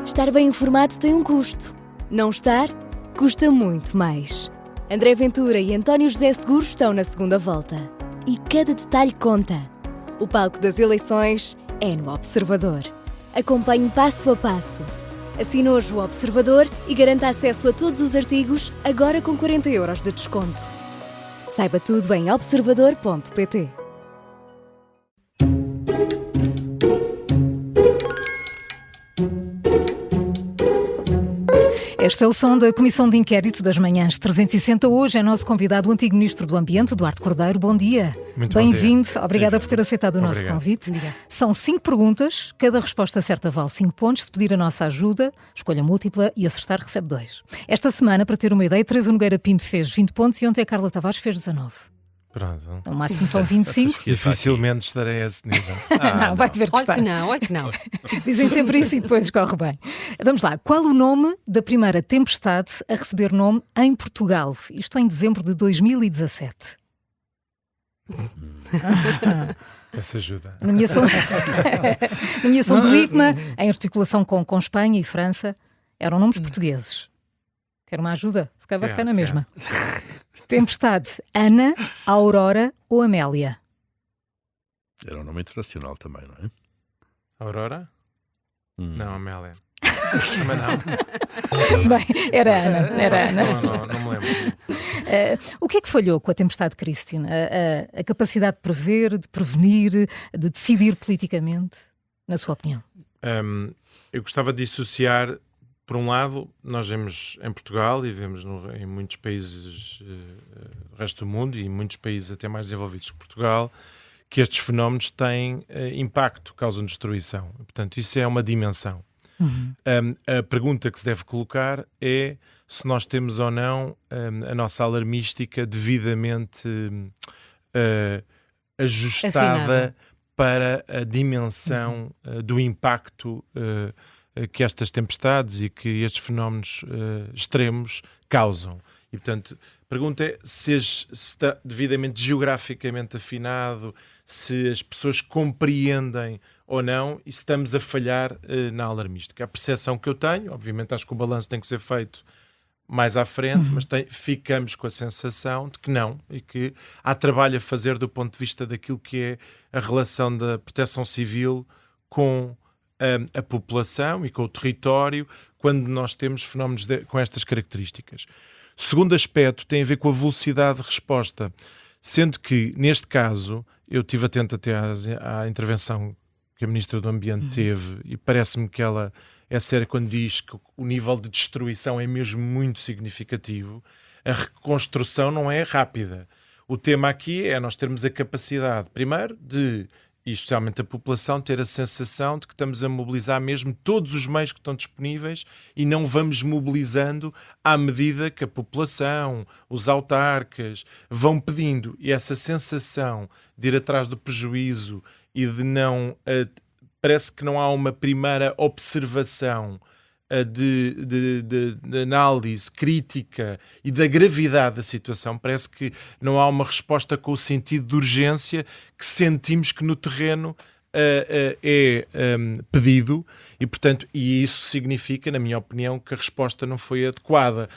Estar bem informado tem um custo. Não estar, custa muito mais. André Ventura e António José Seguro estão na segunda volta. E cada detalhe conta. O palco das eleições é no Observador. Acompanhe passo a passo. Assine hoje o Observador e garanta acesso a todos os artigos, agora com 40 € de desconto. Saiba tudo em observador.pt. Este é o som da Comissão de Inquérito das Manhãs 360. Hoje é nosso convidado o antigo Ministro do Ambiente, Duarte Cordeiro. Bom dia. Muito Bem-vindo. bom dia. Obrigada por ter aceitado o nosso Obrigado. convite. São 5 perguntas. Cada resposta certa vale 5 pontos. Se pedir a nossa ajuda, escolha múltipla e acertar recebe 2. Esta semana, para ter uma ideia, Teresa Nogueira Pinto fez 20 pontos e ontem a Carla Tavares fez 19. Pronto. No máximo são 25. Dificilmente estarei a esse nível. Não, vai ver que Olha está. que não. Dizem sempre isso e depois corre bem. Vamos lá. Qual o nome da primeira tempestade a receber nome em Portugal? Isto em dezembro de 2017. Essa ajuda. Nomeação do IPMA, em articulação com Espanha e França, eram nomes portugueses. Quer uma ajuda? Se calhar vai ficar na mesma. Tempestade, Ana, Aurora ou Amélia? Era um nome internacional também, não é? Aurora? Não, Amélia. Mas não. Bem, era Ana. Não me lembro. O que é que falhou com a tempestade Christine? A capacidade de prever, de prevenir, de decidir politicamente, na sua opinião? Eu gostava de dissociar. Por um lado, nós vemos em Portugal e vemos em muitos países do resto do mundo e em muitos países até mais desenvolvidos que Portugal, que estes fenómenos têm impacto, causam destruição. Portanto, isso é uma dimensão. A pergunta que se deve colocar é se nós temos ou não a nossa alarmística devidamente ajustada para a dimensão do impacto que estas tempestades e que estes fenómenos extremos causam. E, portanto, a pergunta é se está devidamente geograficamente afinado, se as pessoas compreendem ou não e se estamos a falhar na alarmística. A percepção que eu tenho, obviamente acho que o balanço tem que ser feito mais à frente, mas ficamos com a sensação de que não, e que há trabalho a fazer do ponto de vista daquilo que é a relação da proteção civil com a população e com o território quando nós temos fenómenos com estas características. Segundo aspecto tem a ver com a velocidade de resposta, sendo que, neste caso, eu estive atento até à intervenção que a Ministra do Ambiente teve e parece-me que ela é séria quando diz que o nível de destruição é mesmo muito significativo. A reconstrução não é rápida. O tema aqui é nós termos a capacidade, primeiro, e especialmente a população, ter a sensação de que estamos a mobilizar mesmo todos os meios que estão disponíveis e não vamos mobilizando à medida que a população, os autarcas vão pedindo. E essa sensação de ir atrás do prejuízo e de não... parece que não há uma primeira observação de análise crítica e da gravidade da situação. Parece que não há uma resposta com o sentido de urgência que sentimos que no terreno é pedido e, portanto, isso significa, na minha opinião, que a resposta não foi adequada,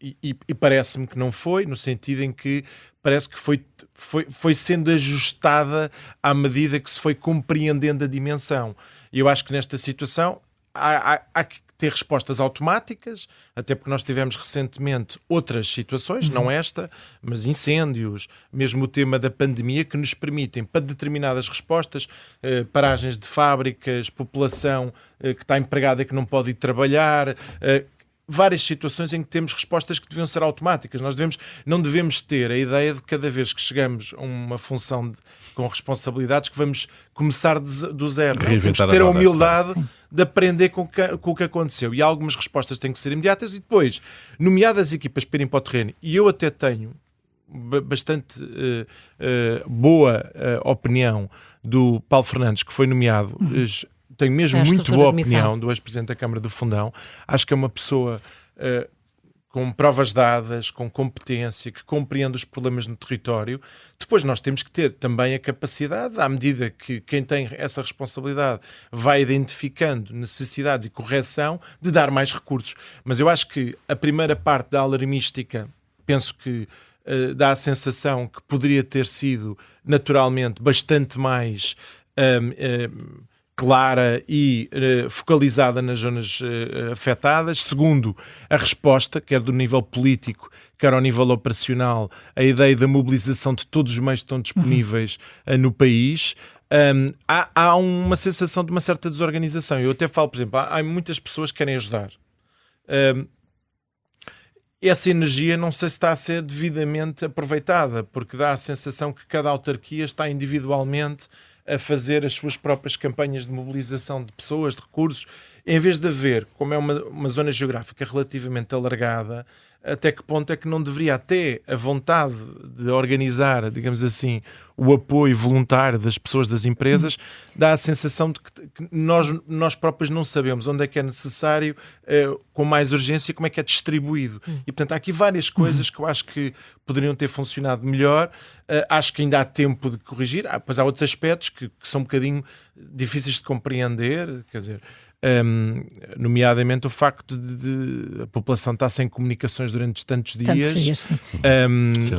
e parece-me que não foi, no sentido em que parece que foi sendo ajustada à medida que se foi compreendendo a dimensão. E eu acho que nesta situação há que ter respostas automáticas, até porque nós tivemos recentemente outras situações, não esta, mas incêndios, mesmo o tema da pandemia, que nos permitem, para determinadas respostas, paragens de fábricas, população que está empregada e que não pode ir trabalhar, várias situações em que temos respostas que deviam ser automáticas. Nós não devemos ter a ideia de cada vez que chegamos a uma função com responsabilidades que vamos começar do zero. Temos que ter a humildade de aprender com o que aconteceu. E algumas respostas têm que ser imediatas e depois, nomeadas equipas para irem para o terreno, e eu até tenho bastante boa opinião do Paulo Fernandes, que foi nomeado... Tenho mesmo muito boa opinião do ex-presidente da Câmara do Fundão. Acho que é uma pessoa com provas dadas, com competência, que compreende os problemas no território. Depois nós temos que ter também a capacidade, à medida que quem tem essa responsabilidade vai identificando necessidades e correção, de dar mais recursos. Mas eu acho que a primeira parte da alarmística, penso que dá a sensação que poderia ter sido naturalmente bastante mais clara e focalizada nas zonas afetadas. Segundo, a resposta, quer do nível político, quer ao nível operacional, a ideia da mobilização de todos os meios que estão disponíveis no país. Há uma sensação de uma certa desorganização. Eu até falo, por exemplo, há muitas pessoas que querem ajudar. Essa energia não sei se está a ser devidamente aproveitada, porque dá a sensação que cada autarquia está individualmente a fazer as suas próprias campanhas de mobilização de pessoas, de recursos, em vez de haver, como é uma zona geográfica relativamente alargada, até que ponto é que não deveria até a vontade de organizar, digamos assim, o apoio voluntário das pessoas, das empresas, dá a sensação de que nós próprios não sabemos onde é que é necessário, com mais urgência, como é que é distribuído. E, portanto, há aqui várias coisas que eu acho que poderiam ter funcionado melhor. Acho que ainda há tempo de corrigir. Pois há outros aspectos que são um bocadinho difíceis de compreender, quer dizer, nomeadamente o facto de a população estar sem comunicações durante tantos dias,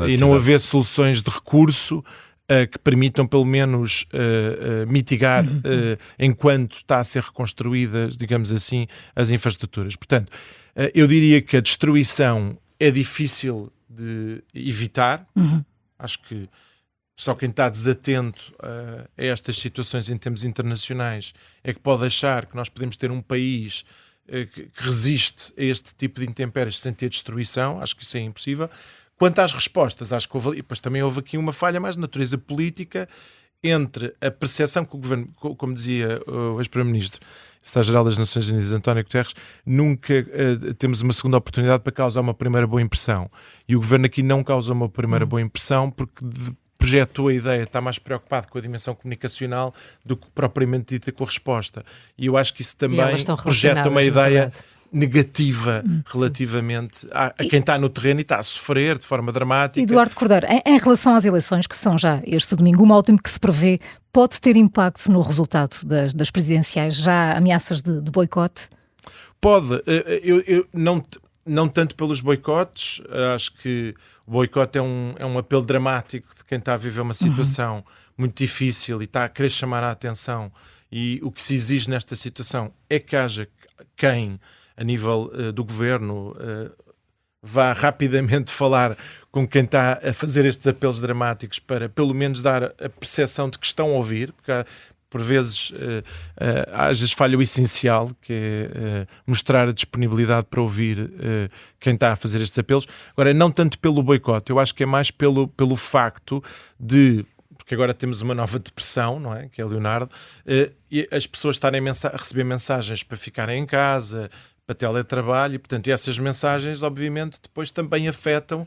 e não haver soluções de recurso que permitam pelo menos mitigar enquanto está a ser reconstruídas, digamos assim, as infraestruturas. Portanto, eu diria que a destruição é difícil de evitar. Acho que só quem está desatento a estas situações em termos internacionais é que pode achar que nós podemos ter um país que resiste a este tipo de intempéries sem ter destruição. Acho que isso é impossível. Quanto às respostas, acho que houve, e depois também houve aqui uma falha mais de natureza política entre a percepção que o Governo, como dizia o ex-Primeiro-Ministro, Secretário-Geral das Nações Unidas, António Guterres, nunca temos uma segunda oportunidade para causar uma primeira boa impressão. E o Governo aqui não causou uma primeira boa impressão porque projetou a ideia, está mais preocupado com a dimensão comunicacional do que propriamente dita com a resposta. E eu acho que isso também projeta uma ideia negativa relativamente a quem está no terreno e está a sofrer de forma dramática. Eduardo Cordeiro, em relação às eleições, que são já este domingo, o mau tempo que se prevê pode ter impacto no resultado das presidenciais? Já há ameaças de boicote? Pode. Eu não tanto pelos boicotes. Acho que o boicote é um apelo dramático de quem está a viver uma situação muito difícil e está a querer chamar a atenção. E o que se exige nesta situação é que haja quem, a nível do governo, vá rapidamente falar com quem está a fazer estes apelos dramáticos para pelo menos dar a percepção de que estão a ouvir, porque por vezes, às vezes falha o essencial, que é mostrar a disponibilidade para ouvir quem está a fazer estes apelos. Agora, não tanto pelo boicote, eu acho que é mais pelo facto de, porque agora temos uma nova depressão, não é? Que é o Leonardo, e as pessoas estarem a receber mensagens para ficarem em casa, para teletrabalho, e portanto essas mensagens obviamente depois também afetam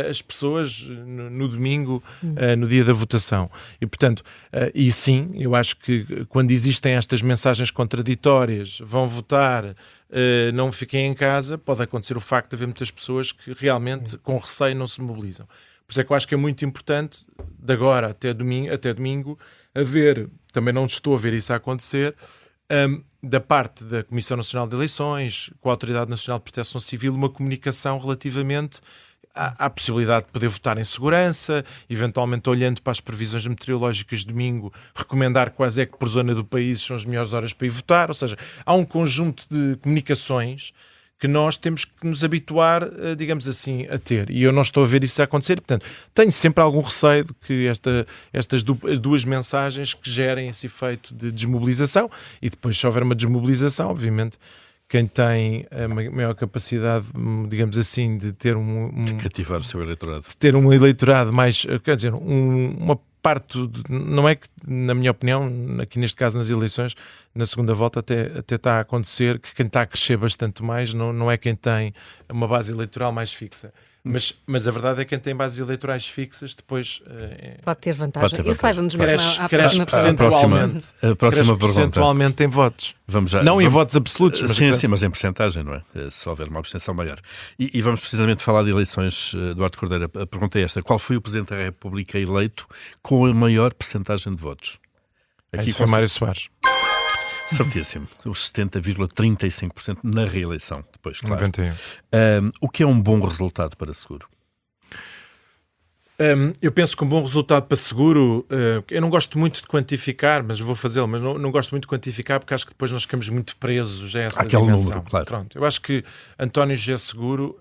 as pessoas no domingo, no dia da votação. E portanto, e sim, eu acho que quando existem estas mensagens contraditórias, vão votar, não fiquem em casa, pode acontecer o facto de haver muitas pessoas que realmente com receio não se mobilizam. Por isso é que eu acho que é muito importante, de agora até domingo, haver, também não estou a ver isso a acontecer, da parte da Comissão Nacional de Eleições, com a Autoridade Nacional de Proteção Civil, uma comunicação relativamente à possibilidade de poder votar em segurança, eventualmente olhando para as previsões meteorológicas de domingo, recomendar quais é que por zona do país são as melhores horas para ir votar. Ou seja, há um conjunto de comunicações que nós temos que nos habituar, digamos assim, a ter. E eu não estou a ver isso a acontecer. Portanto, tenho sempre algum receio de que estas duas mensagens que gerem esse efeito de desmobilização, e depois, se houver uma desmobilização, obviamente, quem tem a maior capacidade, digamos assim, de ter de cativar o seu eleitorado. De ter um eleitorado mais, quer dizer, uma parte, não é que, na minha opinião, aqui neste caso nas eleições, na segunda volta até está a acontecer que quem está a crescer bastante mais não é quem tem uma base eleitoral mais fixa. Mas a verdade é que quem tem bases eleitorais fixas depois Pode ter vantagem. Pode ter Isso leva-nos mesmo cresce à próxima percentualmente. A próxima Cresce pergunta. percentualmente em votos. Vamos já, Não em vamos- votos absolutos, mas sim, cresce. sim, mas em percentagem, não é? Se houver uma abstenção maior. E vamos precisamente falar de eleições, Eduardo Cordeiro. A pergunta é esta: qual foi o Presidente da República eleito com a maior percentagem de votos? Isso foi Mário Soares, Certíssimo. Os 70,35% na reeleição. Depois, claro. 91. O que é um bom resultado para Seguro? Eu penso que um bom resultado para Seguro, eu não gosto muito de quantificar, mas vou fazê-lo, mas não gosto muito de quantificar porque acho que depois nós ficamos muito presos a essa Aquele dimensão. número, claro. Pronto, eu acho que António José Seguro,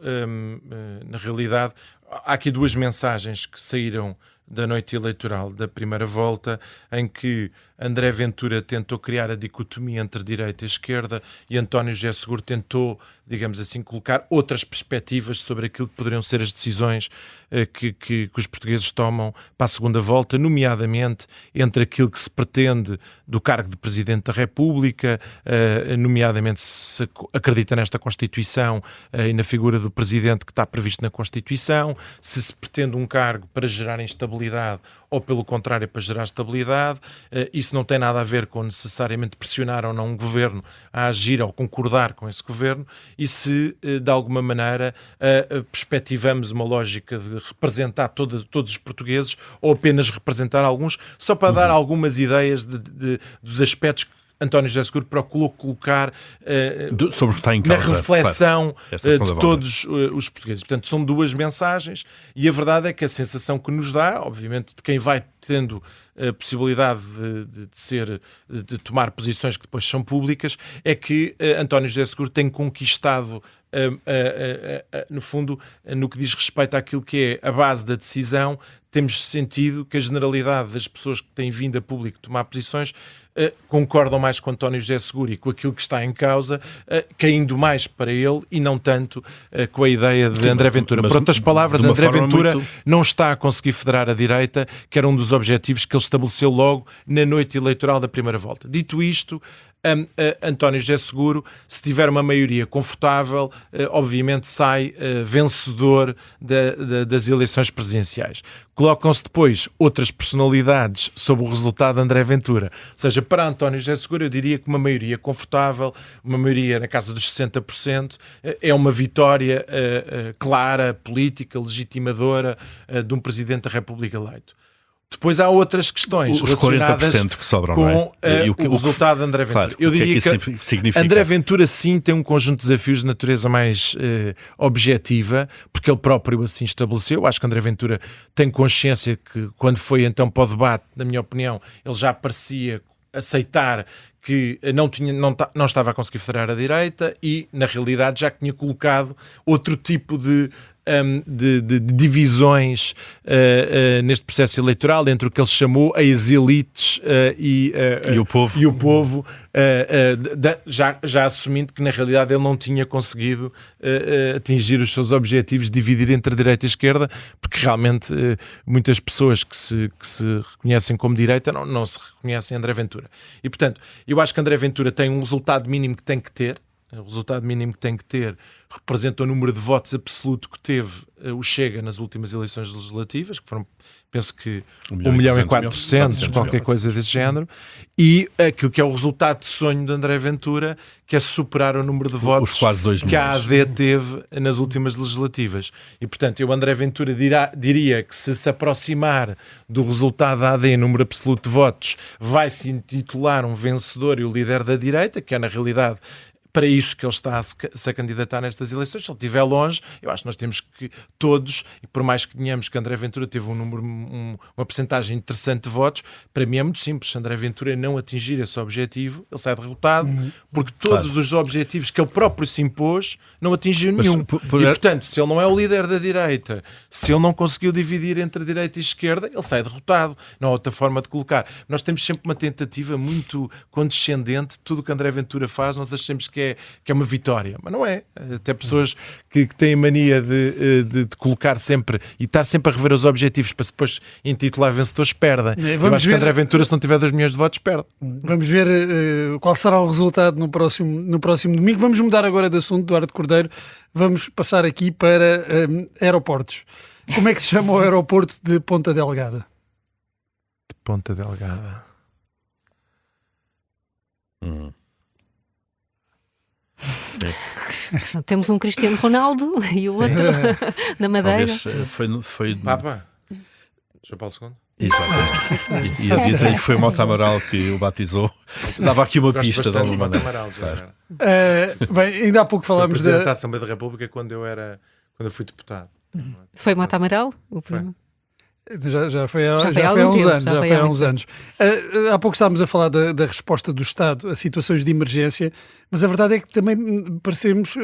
na realidade, há aqui duas mensagens que saíram da noite eleitoral da primeira volta, em que André Ventura tentou criar a dicotomia entre direita e esquerda e António José Seguro tentou, digamos assim, colocar outras perspectivas sobre aquilo que poderiam ser as decisões que os portugueses tomam para a segunda volta, nomeadamente entre aquilo que se pretende do cargo de Presidente da República, nomeadamente se acredita nesta Constituição e na figura do Presidente que está previsto na Constituição, se pretende um cargo para gerar instabilidade ou, pelo contrário, para gerar estabilidade. Isso não tem nada a ver com necessariamente pressionar ou não um governo a agir ou concordar com esse governo, e se, de alguma maneira, perspectivamos uma lógica de representar todos os portugueses ou apenas representar alguns, só para dar algumas ideias dos aspectos que António José Seguro procurou colocar Sobre o que está em na causa. reflexão claro. Esta segunda de volta. todos os portugueses. Portanto, são duas mensagens e a verdade é que a sensação que nos dá, obviamente, de quem vai tendo a possibilidade de tomar posições que depois são públicas, é que António José Seguro tem conquistado, no fundo, no que diz respeito àquilo que é a base da decisão. Temos sentido que a generalidade das pessoas que têm vindo a público tomar posições concordam mais com António José Seguro e com aquilo que está em causa, caindo mais para ele e não tanto com a ideia de André Ventura. mas Por outras palavras, de uma André forma Ventura muito- não está a conseguir federar a direita, que era um dos objetivos que ele estabeleceu logo na noite eleitoral da primeira volta. Dito isto, António José Seguro, se tiver uma maioria confortável, obviamente sai vencedor das eleições presidenciais. Colocam-se depois outras personalidades sobre o resultado de André Ventura. Ou seja, para António José Seguro, eu diria que uma maioria confortável, uma maioria na casa dos 60%, é uma vitória clara, política, legitimadora de um Presidente da República eleito. Depois há outras questões Os relacionadas 40% que sobram, com não é? o resultado de André Ventura. Claro, Eu o que é diria que isso significa? André Ventura, sim, tem um conjunto de desafios de natureza mais objetiva, porque ele próprio assim estabeleceu. Acho que André Ventura tem consciência que, quando foi então para o debate, na minha opinião, ele já parecia aceitar que não estava a conseguir federar a direita e, na realidade, já tinha colocado outro tipo de divisões neste processo eleitoral entre o que ele chamou as elites e o povo, já assumindo que na realidade ele não tinha conseguido atingir os seus objetivos de dividir entre direita e esquerda, porque realmente muitas pessoas que se reconhecem como direita não se reconhecem André Ventura. E portanto, eu acho que André Ventura tem um resultado mínimo que tem que ter. O resultado mínimo que tem que ter representa o número de votos absoluto que teve o Chega nas últimas eleições legislativas, que foram, penso que 1.400.000, qualquer coisa desse género, e aquilo que é o resultado de sonho de André Ventura, que é superar o número de votos que a AD teve nas últimas legislativas. E, portanto, André Ventura diria que se aproximar do resultado da AD em número absoluto de votos, vai se intitular um vencedor e o líder da direita, que é, na realidade, para isso que ele está a se candidatar nestas eleições. Se ele estiver longe, eu acho que nós temos que todos, e por mais que tenhamos que André Ventura teve uma percentagem interessante de votos, para mim é muito simples. Se André Ventura não atingir esse objetivo, ele sai derrotado, porque todos os objetivos que ele próprio se impôs, não atingiu nenhum. E, portanto, se ele não é o líder da direita, se ele não conseguiu dividir entre direita e esquerda, ele sai derrotado. Não há outra forma de colocar. Nós temos sempre uma tentativa muito condescendente. Tudo o que André Ventura faz, nós achamos que que é uma vitória, mas não é. Até pessoas que têm mania de colocar sempre e estar sempre a rever os objetivos para depois intitular vencedores, perdem. Eu acho que André Ventura, se não tiver 2 milhões de votos, perde. Vamos ver qual será o resultado no próximo domingo. Vamos mudar agora de assunto, Duarte Cordeiro. Vamos passar aqui para aeroportos. Como é que se chama o aeroporto de Ponta Delgada? De Ponta Delgada. Temos um Cristiano Ronaldo e o outro na Madeira. Talvez foi Papa? João Paulo II? Exato. E dizem que foi o Mota Amaral que o batizou. Dava aqui uma pista de alguma maneira. Amaral, claro. Bem, ainda há pouco falámos da Assembleia da República quando eu fui deputado. Foi Mota Amaral? O primeiro. Já foi há uns anos. Há pouco estávamos a falar da resposta do Estado a situações de emergência, mas a verdade é que também parecemos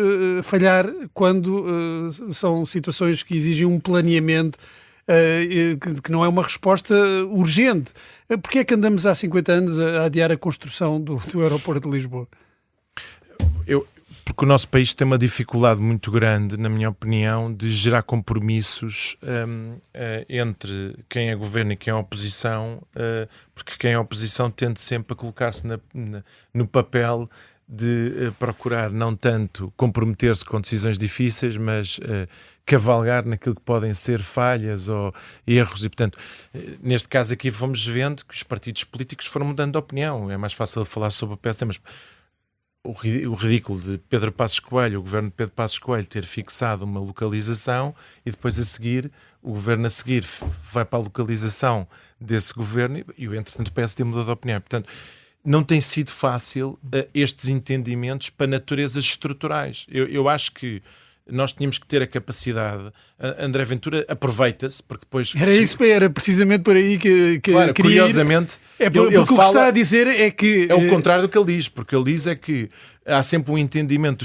falhar quando são situações que exigem um planeamento que não é uma resposta urgente. Porquê é que andamos há 50 anos a adiar a construção do aeroporto de Lisboa? Porque o nosso país tem uma dificuldade muito grande, na minha opinião, de gerar compromissos entre quem é governo e quem é oposição, porque quem é oposição tende sempre a colocar-se no papel de procurar não tanto comprometer-se com decisões difíceis, mas cavalgar naquilo que podem ser falhas ou erros. E, portanto, neste caso aqui fomos vendo que os partidos políticos foram mudando de opinião. É mais fácil falar sobre o PSD, mas o ridículo de Pedro Passos Coelho, o governo de Pedro Passos Coelho, ter fixado uma localização e depois a seguir, o governo a seguir vai para a localização desse governo e entretanto o PSD mudou de opinião. Portanto, não tem sido fácil estes entendimentos para naturezas estruturais. Eu acho que nós tínhamos que ter a capacidade. André Ventura aproveita-se, porque depois... Era precisamente por aí que claro, queria curiosamente, ir. Porque o que está a dizer é que... É o contrário do que ele diz, porque ele diz é que há sempre um entendimento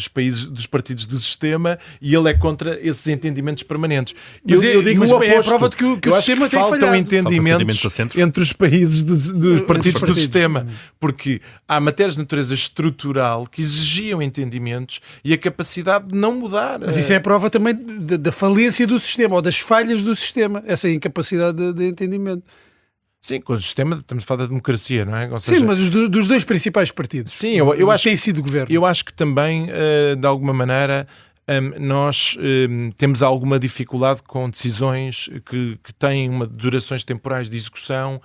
dos partidos do sistema e ele é contra esses entendimentos permanentes. Eu digo o oposto. É a prova de que o sistema tem falhado. Faltam entendimentos entre os países dos partidos do sistema, porque há matérias de natureza estrutural que exigiam entendimentos e a capacidade de não mudar. Mas isso é a prova também da falência do sistema ou das falhas do sistema, essa incapacidade de entendimento. Sim, com o sistema, estamos a falar da democracia, não é? Ou seja, sim, mas dos dois principais partidos. Sim, eu acho tem sido governo. Eu acho que também, de alguma maneira, nós temos alguma dificuldade com decisões que têm durações temporais de execução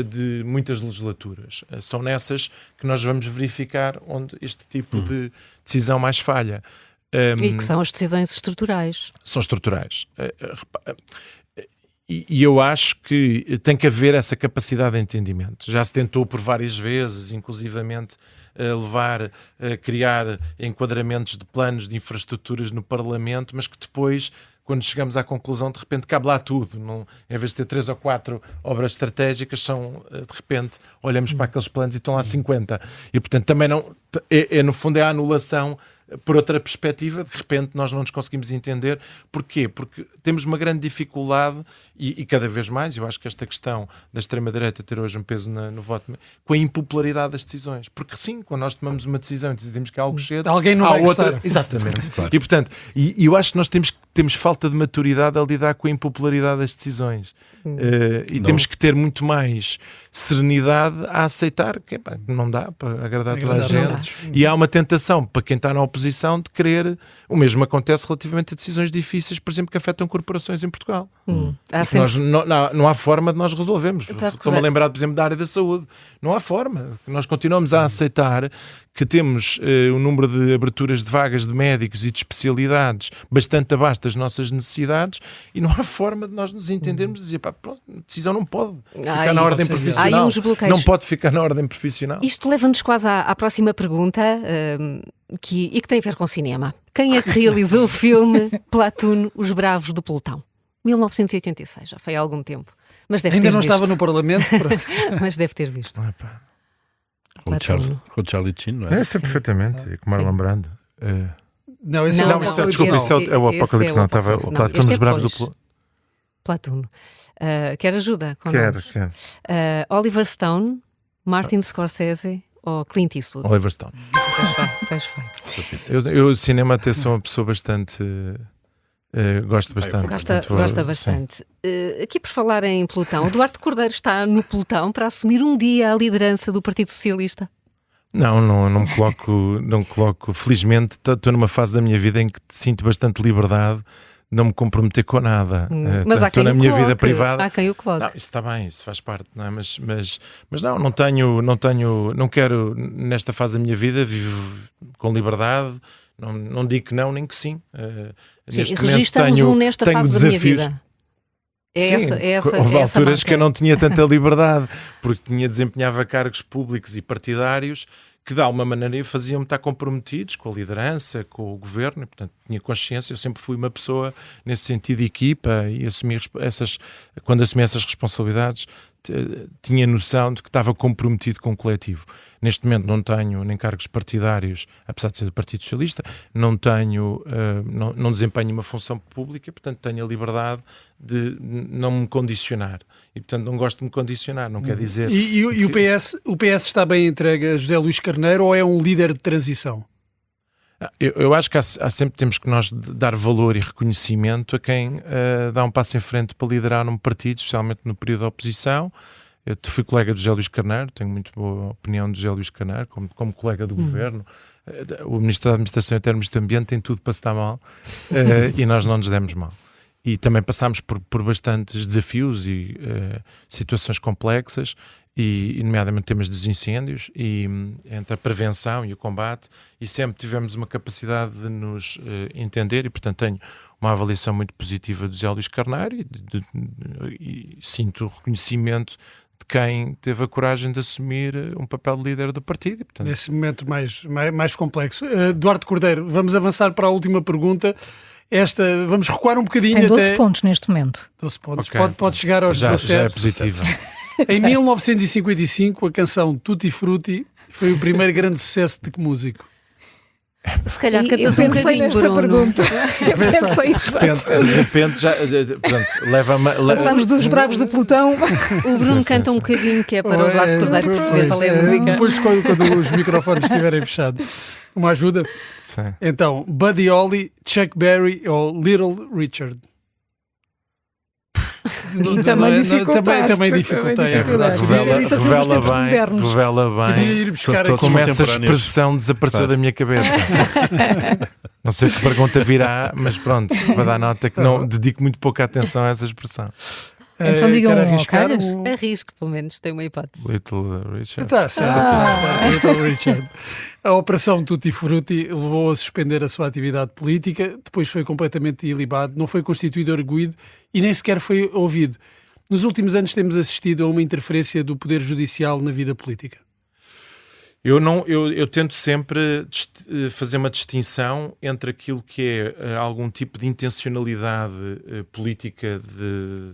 de muitas legislaturas. São nessas que nós vamos verificar onde este tipo de decisão mais falha. E que são as decisões estruturais. São estruturais. E eu acho que tem que haver essa capacidade de entendimento. Já se tentou por várias vezes, inclusivamente, criar enquadramentos de planos de infraestruturas no Parlamento, mas que depois, quando chegamos à conclusão, de repente cabe lá tudo. Não, em vez de ter 3 ou 4 obras estratégicas, de repente, olhamos para aqueles planos e estão lá 50. E, portanto, também não... no fundo, é a anulação por outra perspectiva. De repente nós não nos conseguimos entender. Porquê? Porque temos uma grande dificuldade e cada vez mais, eu acho que esta questão da extrema-direita ter hoje um peso no voto, com a impopularidade das decisões. Porque sim, quando nós tomamos uma decisão e decidimos que há algo cedo, alguém não vai gostar. Exatamente. Claro. E portanto, eu acho que nós temos falta de maturidade a lidar com a impopularidade das decisões. Temos que ter muito mais serenidade a aceitar que não dá para agradar toda a gente. E há uma tentação para quem está na oposição de querer. O mesmo acontece relativamente a decisões difíceis, por exemplo, que afetam corporações em Portugal. Não há forma de nós resolvermos. Estou-me a lembrar, por exemplo, da área da saúde. Não há forma. Nós continuamos a aceitar que temos um número de aberturas de vagas de médicos e de especialidades bastante abaixo das nossas necessidades e não há forma de nós nos entendermos e dizer, a decisão não pode ficar na ordem profissional. Não pode ficar na ordem profissional. Isto leva-nos quase à próxima pergunta, que tem a ver com cinema. Quem é que realizou o filme Platoon, Os Bravos do Pelotão? 1986, já foi há algum tempo. Mas deve ainda ter não visto. Estava no Parlamento. Mas deve ter visto. Com o Charlie Chin, não é? Sei perfeitamente, e com Marlon Brando. Não, esse não, desculpa, isso é o Apocalipse, não, estava o Platoon dos Bravos do Pelotão. Platoon. Quer ajuda? Quero. Oliver Stone, Martin Scorsese ou Clint Eastwood? Oliver Stone. Pois foi. Eu, cinema, até sou uma pessoa bastante. Gosto bastante. Gosta bastante. Aqui por falar em pelotão, o Duarte Cordeiro está no pelotão para assumir um dia a liderança do Partido Socialista? Não me coloco. Felizmente estou numa fase da minha vida em que sinto bastante liberdade, não me comprometer com nada. Mas há quem na minha coloque, vida privada. Há quem o coloque. Não, isso está bem, isso faz parte, não é? Mas não quero, nesta fase da minha vida, vivo com liberdade, não digo que não, nem que sim. Neste momento tenho nesta desafios. Fase da minha vida. Houve alturas que eu não tinha tanta liberdade, porque desempenhava cargos públicos e partidários que de alguma maneira faziam-me estar comprometidos com a liderança, com o governo, e, portanto tinha consciência. Eu sempre fui uma pessoa nesse sentido de equipa, e quando assumi essas responsabilidades tinha noção de que estava comprometido com o coletivo. Neste momento não tenho nem cargos partidários, apesar de ser do Partido Socialista, não desempenho uma função pública, portanto tenho a liberdade de não me condicionar. E portanto não gosto de me condicionar, não quer dizer... E o PS está bem entregue a José Luís Carneiro ou é um líder de transição? Eu acho que sempre temos que nós dar valor e reconhecimento a quem dá um passo em frente para liderar um partido, especialmente no período da oposição. Eu fui colega do José Luís Carneiro, tenho muito boa opinião do José Luís Carneiro, como colega do governo. O Ministro da Administração e o Ministro do Ambiente tem tudo para se dar mal, e nós não nos demos mal. E também passámos por bastantes desafios e situações complexas, e nomeadamente temas dos incêndios, e entre a prevenção e o combate, e sempre tivemos uma capacidade de nos entender, e portanto tenho uma avaliação muito positiva do José Luís Carneiro, e sinto o reconhecimento de quem teve a coragem de assumir um papel de líder do partido. E, portanto... Nesse momento mais complexo. Duarte Cordeiro, vamos avançar para a última pergunta. Vamos recuar um bocadinho. Tem 12 pontos neste momento. 12 pontos. Okay. Pode chegar aos 17. Já é positiva. Em 1955, a canção Tutti Frutti foi o primeiro grande sucesso de que músico? Se calhar eu pensei nesta pergunta. Eu pensei de repente já leva-me. Passámos dos bravos do pelotão. O Bruno canta um bocadinho, que é para o Duarte Cordeiro perceber qual é a música. Depois, quando os microfones estiverem fechados. Uma ajuda? Sim. Então, Buddy Holly, Chuck Berry ou Little Richard? Também dificultei. É verdade. Revela bem. Queria ir buscar aqui. Como essa expressão desapareceu da minha cabeça. Não sei que pergunta virá, mas pronto, para dar nota que não dedico muito pouca atenção a essa expressão. Então digam calhas. Arrisco, pelo menos, tem uma hipótese. Little Richard. Está certo. Little Richard. A Operação Tutti Frutti levou a suspender a sua atividade política, depois foi completamente ilibado, não foi constituído arguido e nem sequer foi ouvido. Nos últimos anos temos assistido a uma interferência do Poder Judicial na vida política. Eu tento sempre fazer uma distinção entre aquilo que é algum tipo de intencionalidade política de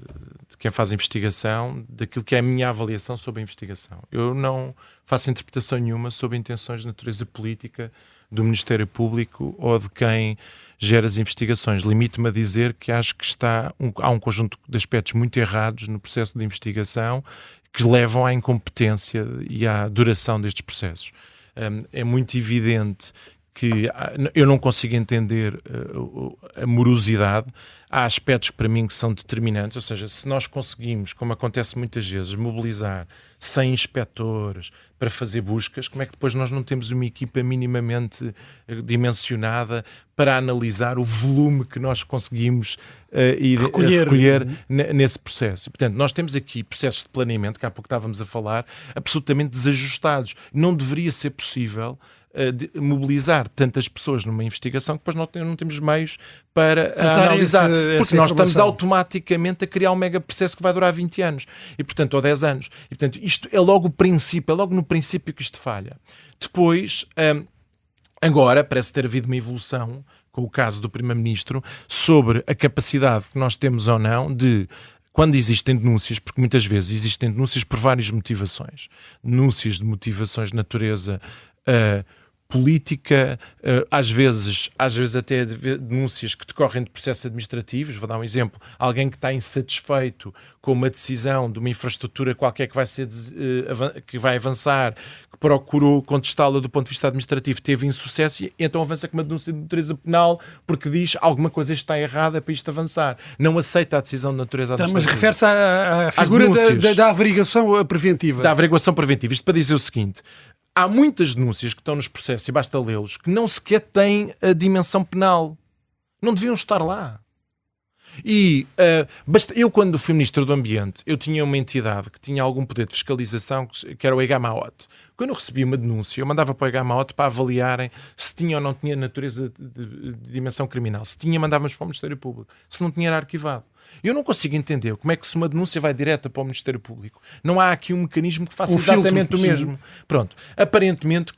quem faz a investigação, daquilo que é a minha avaliação sobre a investigação. Eu não faço interpretação nenhuma sobre intenções de natureza política do Ministério Público ou de quem gera as investigações. Limito-me a dizer que acho que há um conjunto de aspectos muito errados no processo de investigação que levam à incompetência e à duração destes processos. É muito evidente que eu não consigo entender a morosidade. Há aspectos que para mim que são determinantes, ou seja, se nós conseguimos, como acontece muitas vezes, mobilizar 100 inspectores para fazer buscas, como é que depois nós não temos uma equipa minimamente dimensionada para analisar o volume que nós conseguimos recolher nesse processo? E, portanto, nós temos aqui processos de planeamento, que há pouco estávamos a falar, absolutamente desajustados. Não deveria ser possível mobilizar tantas pessoas numa investigação que depois não temos meios para analisar, porque nós estamos automaticamente a criar um mega processo que vai durar 20 anos e, portanto, ou 10 anos. E, portanto, isto é logo o princípio, é logo no princípio que isto falha. Depois, agora, parece ter havido uma evolução com o caso do Primeiro-Ministro sobre a capacidade que nós temos ou não de, quando existem denúncias, porque muitas vezes existem denúncias por várias motivações, denúncias de motivações de natureza política, às vezes até denúncias que decorrem de processos administrativos. Vou dar um exemplo: alguém que está insatisfeito com uma decisão de uma infraestrutura qualquer que vai avançar, que procurou contestá-la do ponto de vista administrativo teve insucesso e então avança com uma denúncia de natureza penal porque diz alguma coisa está errada para isto avançar. Não aceita a decisão de natureza administrativa. Mas refere-se à figura da averiguação preventiva. Da averiguação preventiva. Isto para dizer o seguinte: há muitas denúncias que estão nos processos, e basta lê-los, que não sequer têm a dimensão penal. Não deviam estar lá. E eu, quando fui Ministro do Ambiente, eu tinha uma entidade que tinha algum poder de fiscalização, que era o EGAMAOT. Quando eu recebia uma denúncia, eu mandava para o EGAMAOT para avaliarem se tinha ou não tinha natureza de dimensão criminal. Se tinha, mandávamos para o Ministério Público. Se não tinha, era arquivado. Eu não consigo entender como é que, se uma denúncia vai direta para o Ministério Público, não há aqui um mecanismo que faça exatamente o mesmo. Pronto. Aparentemente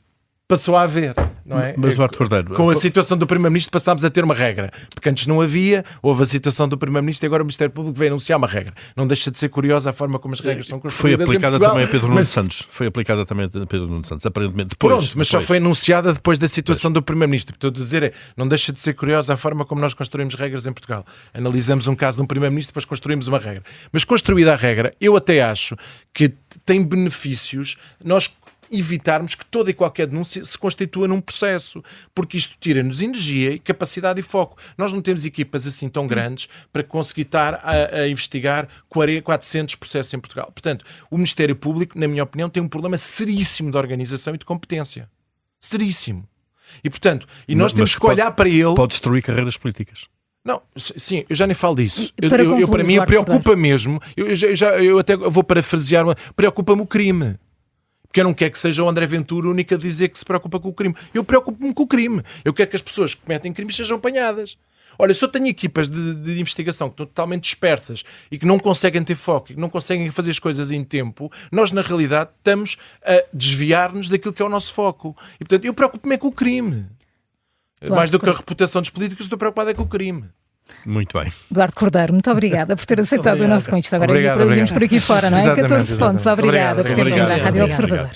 passou a haver, não é? Mas, Duarte Cordeiro, com a situação do Primeiro-Ministro passámos a ter uma regra, porque antes não havia, houve a situação do Primeiro-Ministro e agora o Ministério Público veio anunciar uma regra. Não deixa de ser curiosa a forma como as regras são construídas. Foi aplicada também a Pedro Nuno Santos. Foi aplicada também a Pedro Nuno Santos, aparentemente depois. Pronto, mas só foi anunciada depois da situação do Primeiro-Ministro. Portanto, dizer não deixa de ser curiosa a forma como nós construímos regras em Portugal. Analisamos um caso de um Primeiro-Ministro, depois construímos uma regra. Mas construída a regra, eu até acho que tem benefícios nós evitarmos que toda e qualquer denúncia se constitua num processo, porque isto tira-nos energia e capacidade e foco. Nós não temos equipas assim tão grandes para conseguir estar a investigar 400 processos em Portugal. Portanto, o Ministério Público, na minha opinião, tem um problema seríssimo de organização e de competência. Seríssimo. E, portanto, nós temos que olhar para ele... Pode destruir carreiras políticas. Não, sim, eu já nem falo disso. Para mim, preocupa mesmo. Eu até vou parafrasear, preocupa-me o crime. Porque eu não quero que seja o André Ventura o único a dizer que se preocupa com o crime. Eu preocupo-me com o crime. Eu quero que as pessoas que cometem crimes sejam apanhadas. Olha, se eu tenho equipas de investigação que estão totalmente dispersas e que não conseguem ter foco e que não conseguem fazer as coisas em tempo, nós, na realidade, estamos a desviar-nos daquilo que é o nosso foco. E, portanto, eu preocupo-me com o crime. Mais do que a reputação dos políticos, estou preocupado com o crime. Muito bem. Duarte Cordeiro, muito obrigada por ter aceitado o nosso convite. Agora obrigado. Íamos por aqui fora, não é? Exatamente, 14 pontos. Obrigada por ter vindo à Rádio Observador.